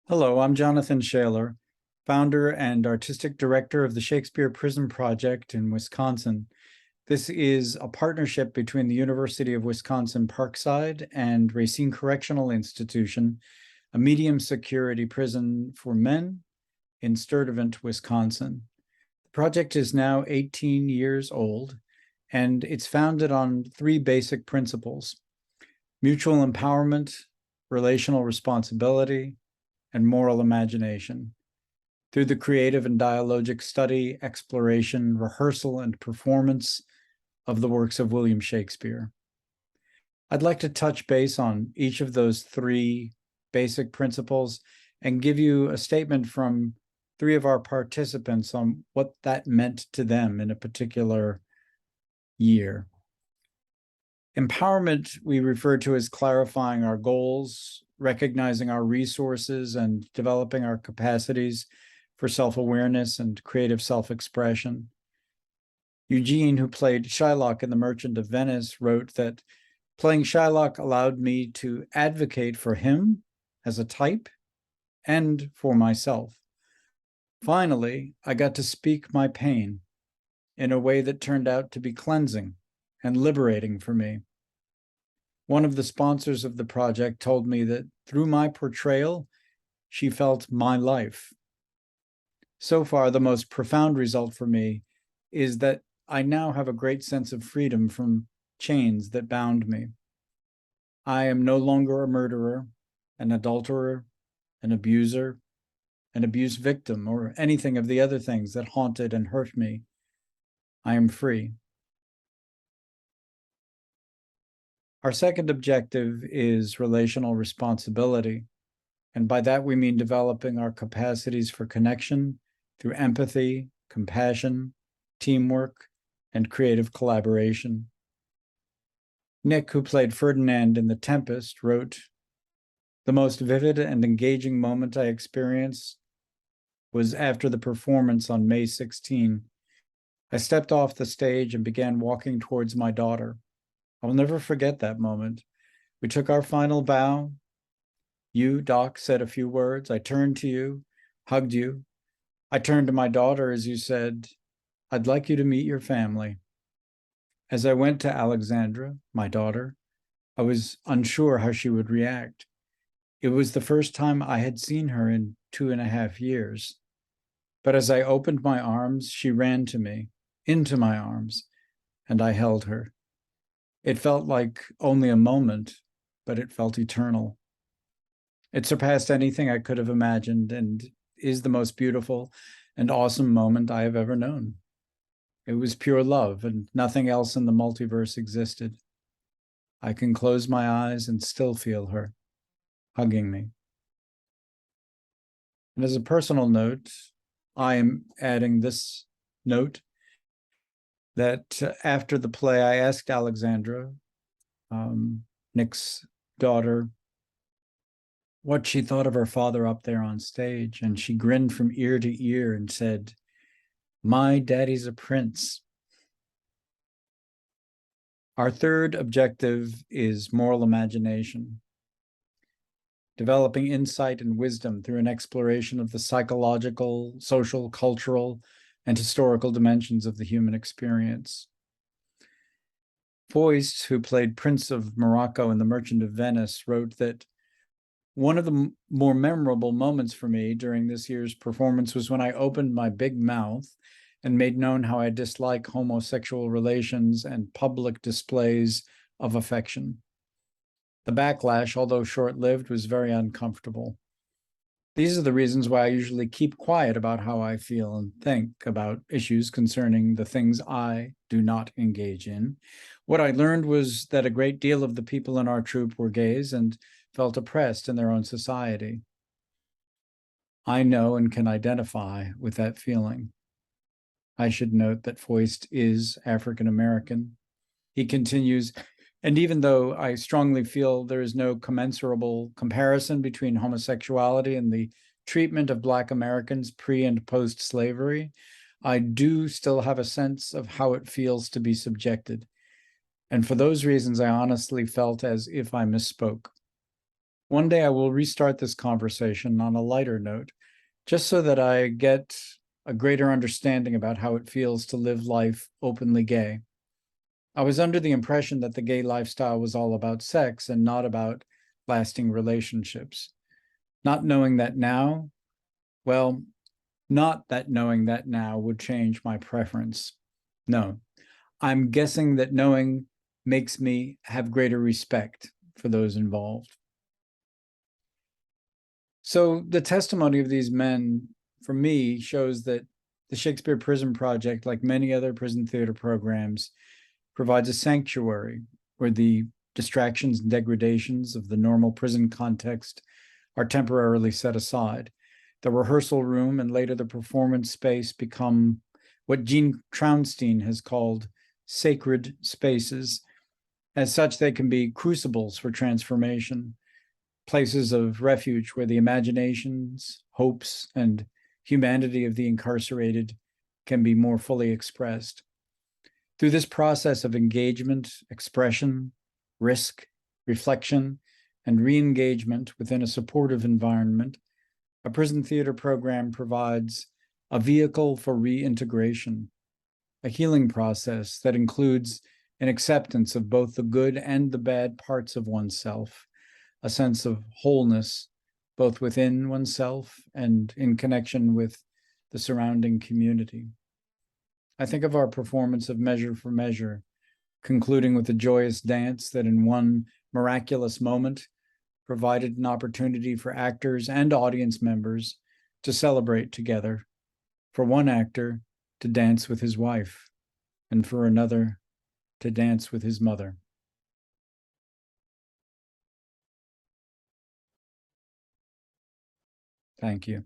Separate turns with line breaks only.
Hello, I'm Jonathan Shailor, founder and artistic director of the Shakespeare Prison Project in Wisconsin. This is a partnership between the University of Wisconsin-Parkside and Racine Correctional Institution, a medium security prison for men in Sturtevant, Wisconsin. The project is now 18 years old, and it's founded on three basic principles: mutual empowerment, relational responsibility, and moral imagination. Through the creative and dialogic study, exploration, rehearsal, and performance of the works of William Shakespeare. I'd like to touch base on each of those three basic principles and give you a statement from three of our participants on what that meant to them in a particular year. Empowerment we refer to as clarifying our goals, recognizing our resources, and developing our capacities for self-awareness and creative self-expression. Eugene, who played Shylock in The Merchant of Venice, wrote that playing Shylock allowed me to advocate for him as a type and for myself. Finally, I got to speak my pain in a way that turned out to be cleansing and liberating for me. One of the sponsors of the project told me that through my portrayal, she felt my life. So far, the most profound result for me is that I now have a great sense of freedom from chains that bound me. I am no longer a murderer, an adulterer, an abuser, an abuse victim, or anything of the other things that haunted and hurt me. I am free. Our second objective is relational responsibility. And by that, we mean developing our capacities for connection through empathy, compassion, teamwork, and creative collaboration. Nick, who played Ferdinand in The Tempest, wrote, "The most vivid and engaging moment I experienced was after the performance on May 16. I stepped off the stage and began walking towards my daughter. I'll never forget that moment. We took our final bow. You, Doc, said a few words. I turned to you, hugged you. I turned to my daughter as you said, 'I'd like you to meet your family.' As I went to Alexandra, my daughter, I was unsure how she would react. It was the first time I had seen her in 2.5 years. But as I opened my arms, she ran to me, into my arms, and I held her. It felt like only a moment, but it felt eternal. It surpassed anything I could have imagined and is the most beautiful and awesome moment I have ever known. It was pure love, and nothing else in the multiverse existed. I can close my eyes and still feel her hugging me." And as a personal note, I am adding this note that after the play, I asked Alexandra, Nick's daughter, what she thought of her father up there on stage. And she grinned from ear to ear and said, "My daddy's a prince." Our third objective is moral imagination, developing insight and wisdom through an exploration of the psychological, social, cultural, and historical dimensions of the human experience. Foist, who played Prince of Morocco in The Merchant of Venice, wrote that one of the more memorable moments for me during this year's performance was when I opened my big mouth and made known how I dislike homosexual relations and public displays of affection. The backlash, although short-lived, was very uncomfortable. These are the reasons why I usually keep quiet about how I feel and think about issues concerning the things I do not engage in. What I learned was that a great deal of the people in our troupe were gays and felt oppressed in their own society. I know and can identify with that feeling. I should note that Foist is African American. He continues, and even though I strongly feel there is no commensurable comparison between homosexuality and the treatment of Black Americans pre- and post-slavery, I do still have a sense of how it feels to be subjected. And for those reasons, I honestly felt as if I misspoke. One day I will restart this conversation on a lighter note, just so that I get a greater understanding about how it feels to live life openly gay. I was under the impression that the gay lifestyle was all about sex and not about lasting relationships. Not knowing that now, well, not that knowing that now would change my preference. No, I'm guessing that knowing makes me have greater respect for those involved. So the testimony of these men, for me, shows that the Shakespeare Prison Project, like many other prison theater programs, provides a sanctuary where the distractions and degradations of the normal prison context are temporarily set aside. The rehearsal room and later the performance space become what Gene Traunstein has called sacred spaces. As such, they can be crucibles for transformation, places of refuge where the imaginations, hopes, and humanity of the incarcerated can be more fully expressed. Through this process of engagement, expression, risk, reflection, and re-engagement within a supportive environment, a prison theater program provides a vehicle for reintegration, a healing process that includes an acceptance of both the good and the bad parts of oneself, a sense of wholeness, both within oneself and in connection with the surrounding community. I think of our performance of Measure for Measure, concluding with a joyous dance that in one miraculous moment provided an opportunity for actors and audience members to celebrate together, for one actor to dance with his wife, and for another to dance with his mother. Thank you.